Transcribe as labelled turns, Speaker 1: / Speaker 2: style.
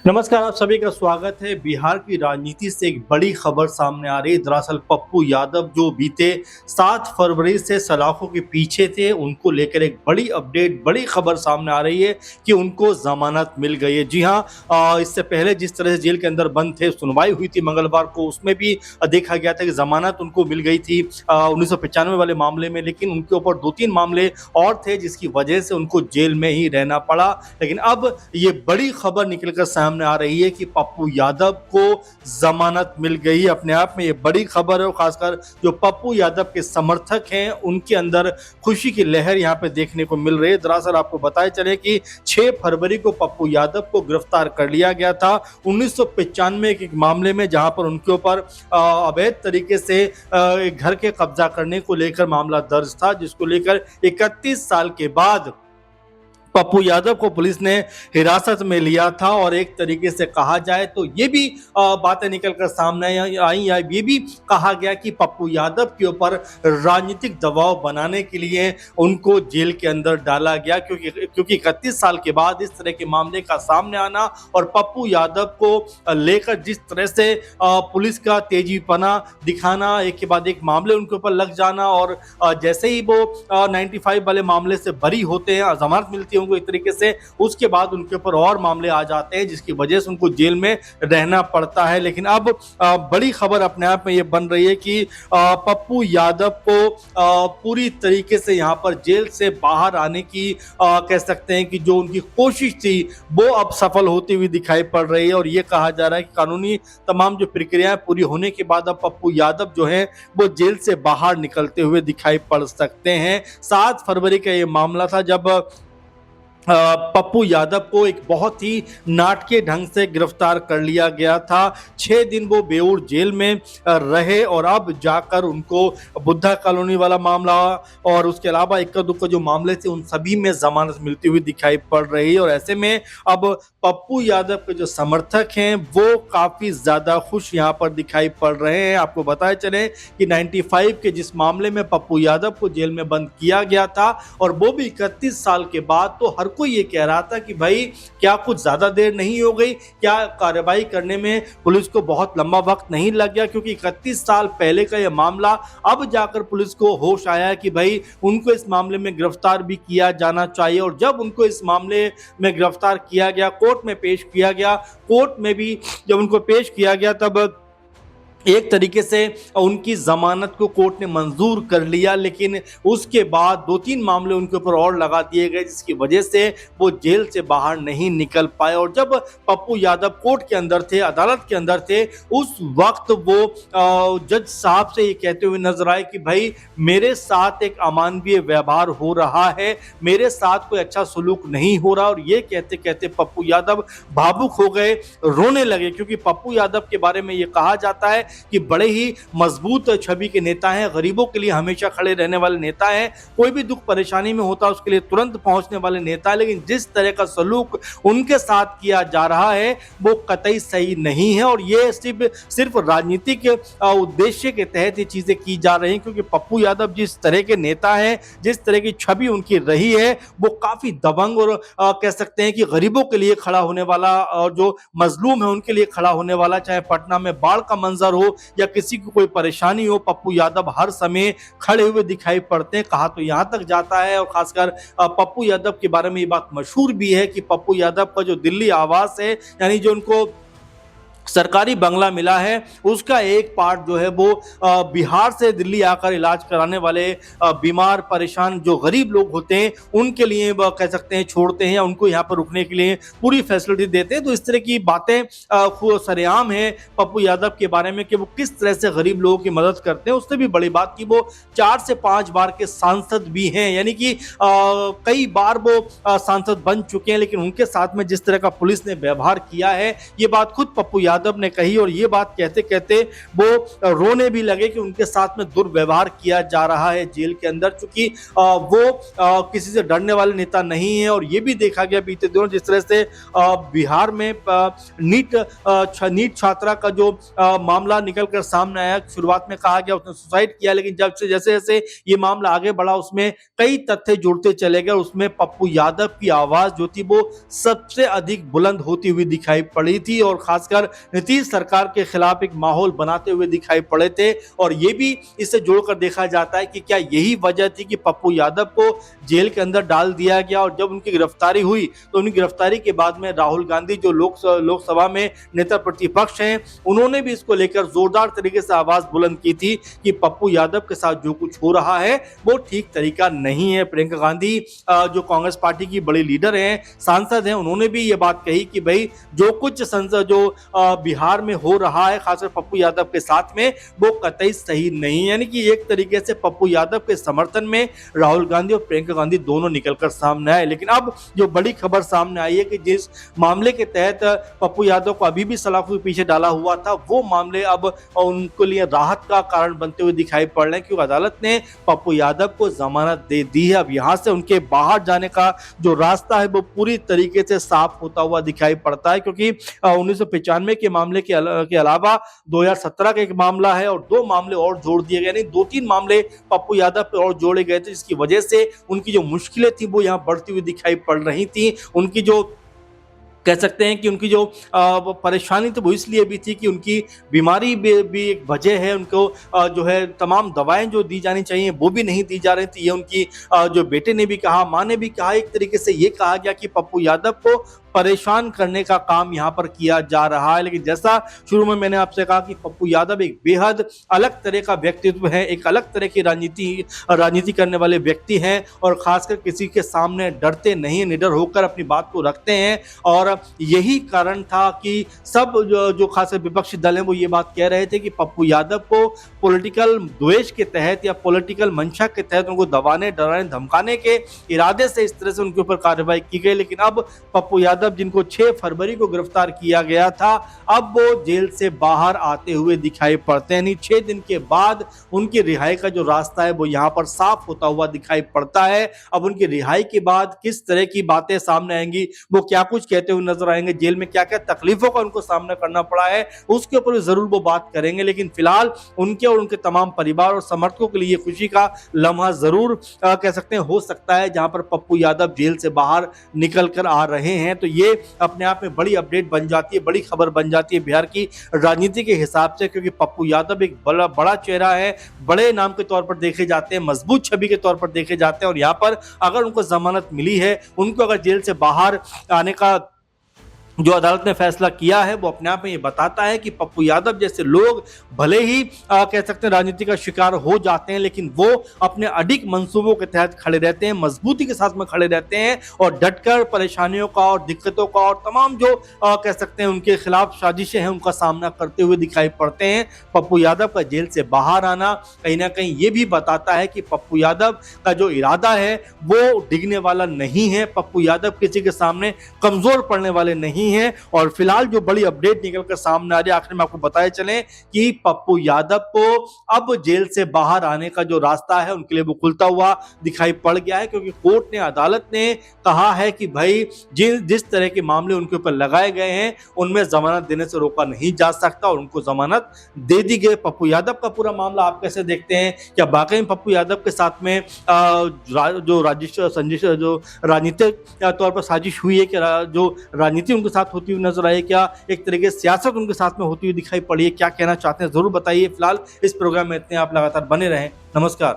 Speaker 1: नमस्कार, आप सभी का स्वागत है। बिहार की राजनीति से एक बड़ी खबर सामने आ रही है। दरअसल पप्पू यादव जो बीते 7 फरवरी से सलाखों के पीछे थे, उनको लेकर एक बड़ी अपडेट, बड़ी खबर सामने आ रही है कि उनको जमानत मिल गई है। जी हाँ, इससे पहले जिस तरह से जेल के अंदर बंद थे, सुनवाई हुई थी मंगलवार को, उसमें भी देखा गया था कि जमानत उनको मिल गई थी 1995 वाले मामले में, लेकिन उनके ऊपर 2-3 मामले और थे जिसकी वजह से उनको जेल में ही रहना पड़ा। लेकिन अब ये बड़ी खबर निकलकर सामने आ रही है कि पप्पू यादव को जमानत मिल गई। अपने आप में ये बड़ी खबर है और खासकर जो पप्पू यादव के समर्थक हैं उनके अंदर खुशी की लहर यहाँ पे देखने को मिल रही है। दरअसल आपको बताया चले कि 6 फरवरी को पप्पू यादव को गिरफ्तार कर लिया गया था 1995 के एक मामले में, जहां पर उनके ऊपर अवैध तरीके से एक घर के कब्जा करने को लेकर मामला दर्ज था, जिसको लेकर 31 साल के बाद पप्पू यादव को पुलिस ने हिरासत में लिया था। और एक तरीके से कहा जाए तो ये भी बातें निकलकर सामने आई, ये भी कहा गया कि पप्पू यादव के ऊपर राजनीतिक दबाव बनाने के लिए उनको जेल के अंदर डाला गया, क्योंकि 31 साल के बाद इस तरह के मामले का सामने आना और पप्पू यादव को लेकर जिस तरह से पुलिस का तेजीपना दिखाना, एक के बाद एक मामले उनके ऊपर लग जाना, और जैसे ही वो 95 वाले मामले से बरी होते हैं, जमानत मिलती है उनको एक तरीके से, उसके बाद उनके ऊपर और मामले आ जाते हैं जिसकी वजह से उनको जेल में रहना पड़ता है। लेकिन अब बड़ी खबर अपने आप में ये बन रही है कि पप्पू यादव को पूरी तरीके से यहाँ पर जेल से बाहर आने की कह सकते हैं कि जो उनकी कोशिश थी वो अब सफल होती हुई दिखाई पड़ रही है। और ये कहा जा रहा है कि कानूनी तमाम जो प्रक्रियाएं पूरी होने के बाद अब पप्पू यादव जो है वो जेल से बाहर निकलते हुए दिखाई पड़ सकते हैं। 7 फरवरी का ये मामला था जब पप्पू यादव को एक बहुत ही नाटकीय ढंग से गिरफ्तार कर लिया गया था। 6 दिन वो बेऊर जेल में रहे और अब जाकर उनको बुद्धा कॉलोनी वाला मामला और उसके अलावा इक्का दुक्का जो मामले थे उन सभी में जमानत मिलती हुई दिखाई पड़ रही है। और ऐसे में अब पप्पू यादव के जो समर्थक हैं वो काफी ज्यादा खुश यहाँ पर दिखाई पड़ रहे हैं। आपको बताया चले कि 95 के जिस मामले में पप्पू यादव को जेल में बंद किया गया था और वो भी 31 साल के बाद, तो हर कोई ये कह रहा था कि भाई क्या कुछ ज्यादा देर नहीं हो गई, क्या कार्रवाई करने में पुलिस को बहुत लंबा वक्त नहीं लग गया, क्योंकि 31 साल पहले का यह मामला, अब जाकर पुलिस को होश आया कि भाई उनको इस मामले में गिरफ्तार भी किया जाना चाहिए। और जब उनको इस मामले में गिरफ्तार किया गया, कोर्ट में पेश किया गया, कोर्ट में भी जब उनको पेश किया गया तब एक तरीके से उनकी जमानत को कोर्ट ने मंजूर कर लिया, लेकिन उसके बाद 2-3 मामले उनके ऊपर और लगा दिए गए जिसकी वजह से वो जेल से बाहर नहीं निकल पाए। और जब पप्पू यादव कोर्ट के अंदर थे, अदालत के अंदर थे, उस वक्त वो जज साहब से ये कहते हुए नजर आए कि भाई मेरे साथ एक अमानवीय व्यवहार हो रहा है, मेरे साथ कोई अच्छा सलूक नहीं हो रहा। और ये कहते कहते पप्पू यादव भावुक हो गए, रोने लगे, क्योंकि पप्पू यादव के बारे में ये कहा जाता है कि बड़े ही मजबूत छवि के नेता हैं, गरीबों के लिए हमेशा खड़े रहने वाले नेता हैं, कोई भी दुख परेशानी में होता है उसके लिए तुरंत पहुंचने वाले नेता है। लेकिन जिस तरह का सलूक उनके साथ किया जा रहा है वो कतई सही नहीं है और ये सिर्फ राजनीतिक उद्देश्य के तहत ये चीजें की जा रही हैं, क्योंकि पप्पू यादव जिस तरह के नेता हैं, जिस तरह की छवि उनकी रही है, वो काफी दबंग और कह सकते हैं कि गरीबों के लिए खड़ा होने वाला और जो मजलूम है उनके लिए खड़ा होने वाला, चाहे पटना में बाढ़ का मंजर हो या किसी को कोई परेशानी हो, पप्पू यादव हर समय खड़े हुए दिखाई पड़ते हैं। कहा तो यहां तक जाता है और खासकर पप्पू यादव के बारे में ये बात मशहूर भी है कि पप्पू यादव का जो दिल्ली आवास है, यानी जो उनको सरकारी बंगला मिला है, उसका एक पार्ट जो है वो बिहार से दिल्ली आकर इलाज कराने वाले बीमार परेशान जो गरीब लोग होते हैं उनके लिए कह सकते हैं छोड़ते हैं या उनको यहाँ पर रुकने के लिए पूरी फैसिलिटी देते हैं। तो इस तरह की बातें सरेआम है पप्पू यादव के बारे में कि वो किस तरह से गरीब लोगों की मदद करते हैं। उससे भी बड़ी बात कि वो 4 से 5 बार के सांसद भी हैं, यानी कि कई बार वो सांसद बन चुके हैं। लेकिन उनके साथ में जिस तरह का पुलिस ने व्यवहार किया है, ये बात खुद पप्पू यादव ने कही और ये बात कहते कहते वो रोने भी लगे कि उनके साथ में दुर्व्यवहार किया जा रहा है जेल के अंदर, चूंकि वो किसी से डरने वाले नेता नहीं है। और ये भी देखा गया बीते दिनों जिस तरह से बिहार में नीट छात्रा का जो मामला निकल कर सामने आया, शुरुआत में कहा गया उसने सुसाइड किया, लेकिन जब से जैसे जैसे ये मामला आगे बढ़ा उसमें कई तथ्य जुड़ते चले गए। उसमें पप्पू यादव की आवाज जो थी वो सबसे अधिक बुलंद होती हुई दिखाई पड़ी थी और खासकर नीतीश सरकार के खिलाफ एक माहौल बनाते हुए दिखाई पड़े थे। और ये भी इससे जोड़कर देखा जाता है कि क्या यही वजह थी कि पप्पू यादव को जेल के अंदर डाल दिया गया। और जब उनकी गिरफ्तारी हुई तो उनकी गिरफ्तारी के बाद में राहुल गांधी जो लोकसभा में नेता प्रतिपक्ष हैं, उन्होंने भी इसको लेकर जोरदार तरीके से आवाज बुलंद की थी कि पप्पू यादव के साथ जो कुछ हो रहा है वो ठीक तरीका नहीं है। प्रियंका गांधी जो कांग्रेस पार्टी की बड़ी लीडर हैं, सांसद हैं, उन्होंने भी ये बात कही कि भाई जो कुछ संसद जो बिहार में हो रहा है खासकर पप्पू यादव के साथ में वो कतई सही नहीं है। यानी कि एक तरीके से पप्पू यादव के समर्थन में राहुल गांधी और प्रियंका गांधी दोनों निकलकर सामने आए। लेकिन अब जो बड़ी खबर सामने आई है कि जिस मामले के तहत पप्पू यादव को अभी भी सलाखों के पीछे डाला हुआ था, वो मामले अब उनके लिए राहत का कारण बनते हुए दिखाई पड़ रहे हैं, क्योंकि अदालत ने पप्पू यादव को जमानत दे दी है। अब यहां से उनके बाहर जाने का जो रास्ता है वो पूरी तरीके से साफ होता हुआ दिखाई पड़ता है, क्योंकि 1995 के मामले के अलावा 2017 का एक मामला है और 2 मामले और जोड़ दिए गए, यानी 2-3 मामले पप्पू यादव पे और जोड़े गए थे, जिसकी वजह से उनकी जो मुश्किलें थी वो यहाँ बढ़ती हुई दिखाई पड़ रही थी। उनकी जो कह सकते हैं कि उनकी जो परेशानी थी वो इसलिए भी थी कि उनकी बीमारी भी एक वजह है। उनको जो है तमाम दवाएं जो दी जानी चाहिए वो भी नहीं दी जा रही थी। ये उनकी जो बेटे ने भी कहा, माँ ने भी कहा, एक तरीके से ये कहा गया कि पप्पू यादव को परेशान करने का काम यहाँ पर किया जा रहा है। लेकिन जैसा शुरू में मैंने आपसे कहा कि पप्पू यादव एक बेहद अलग तरह का व्यक्तित्व है, एक अलग तरह की राजनीति करने वाले व्यक्ति हैं और खासकर किसी के सामने डरते नहीं, निडर होकर अपनी बात को रखते हैं। और यही कारण था कि सब जो खासकर विपक्षी दल हैं वो ये बात कह रहे थे कि पप्पू यादव को पॉलिटिकल द्वेष के तहत या पॉलिटिकल मंशा के तहत उनको दबाने, डराने, धमकाने के इरादे से इस तरह से उनके ऊपर कार्रवाई की गई। लेकिन अब पप्पू यादव जिनको 6 फरवरी को गिरफ्तार किया गया था, अब वो जेल से बाहर आते हुए दिखाई पड़ते हैं। 6 दिन के बाद उनकी रिहाई का जो रास्ता है वो यहाँ पर साफ होता हुआ दिखाई पड़ता है। अब उनकी रिहाई के बाद किस तरह की बातें सामने आएंगी, वो क्या कुछ कहते हुए नजर आएंगे, जेल में क्या क्या तकलीफों का उनको सामना करना पड़ा है, उसके ऊपर जरूर वो बात करेंगे। लेकिन फिलहाल उनके और उनके तमाम परिवार और समर्थकों के लिए खुशी का लम्हा जरूर कह सकते हैं हो सकता है, जहां पर पप्पू यादव जेल से बाहर निकल कर आ रहे हैं। तो ये अपने आप में बड़ी अपडेट बन जाती है, बड़ी खबर बन जाती है बिहार की राजनीति के हिसाब से, क्योंकि पप्पू यादव एक बड़ा चेहरा है, बड़े नाम के तौर पर देखे जाते हैं, मजबूत छवि के तौर पर देखे जाते हैं। और यहाँ पर अगर उनको जमानत मिली है, उनको अगर जेल से बाहर आने का जो अदालत ने फैसला किया है, वो अपने आप में ये बताता है कि पप्पू यादव जैसे लोग भले ही कह सकते हैं राजनीति का शिकार हो जाते हैं, लेकिन वो अपने अडिग मंसूबों के तहत खड़े रहते हैं, मजबूती के साथ में खड़े रहते हैं और डटकर परेशानियों का और दिक्कतों का और तमाम जो कह सकते हैं उनके खिलाफ साजिशें हैं उनका सामना करते हुए दिखाई पड़ते हैं। पप्पू यादव का जेल से बाहर आना कहीं ना कहीं ये भी बताता है कि पप्पू यादव का जो इरादा है वो डिगने वाला नहीं है। पप्पू यादव किसी के सामने कमजोर पड़ने वाले नहीं है। और फिलहाल जो बड़ी अपडेट निकलकर सामने आ रही है, आखिर में आपको बताए चलें कि पप्पू यादव को अब जेल से बाहर आने का जो रास्ता है उनके लिए वो खुलता हुआ दिखाई पड़ गया है, क्योंकि कोर्ट ने, अदालत ने कहा है कि भाई जिस तरह के मामले उनके ऊपर लगाए गए हैं उनमें जमानत देने से रोका नहीं जा सकता और उनको जमानत दे दी गई। पप्पू यादव का पूरा मामला आप कैसे देखते हैं? क्या वाकई में पप्पू यादव के साथ में जो राजनीतिक तौर पर साजिश हुई है, क्या जो राजनीति उनके साथ होती हुई नजर आई, क्या एक तरीके से सियासत उनके साथ में होती हुई दिखाई पड़ी है? क्या कहना चाहते हैं जरूर बताइए। फिलहाल इस प्रोग्राम में इतने आप लगातार बने रहें। नमस्कार।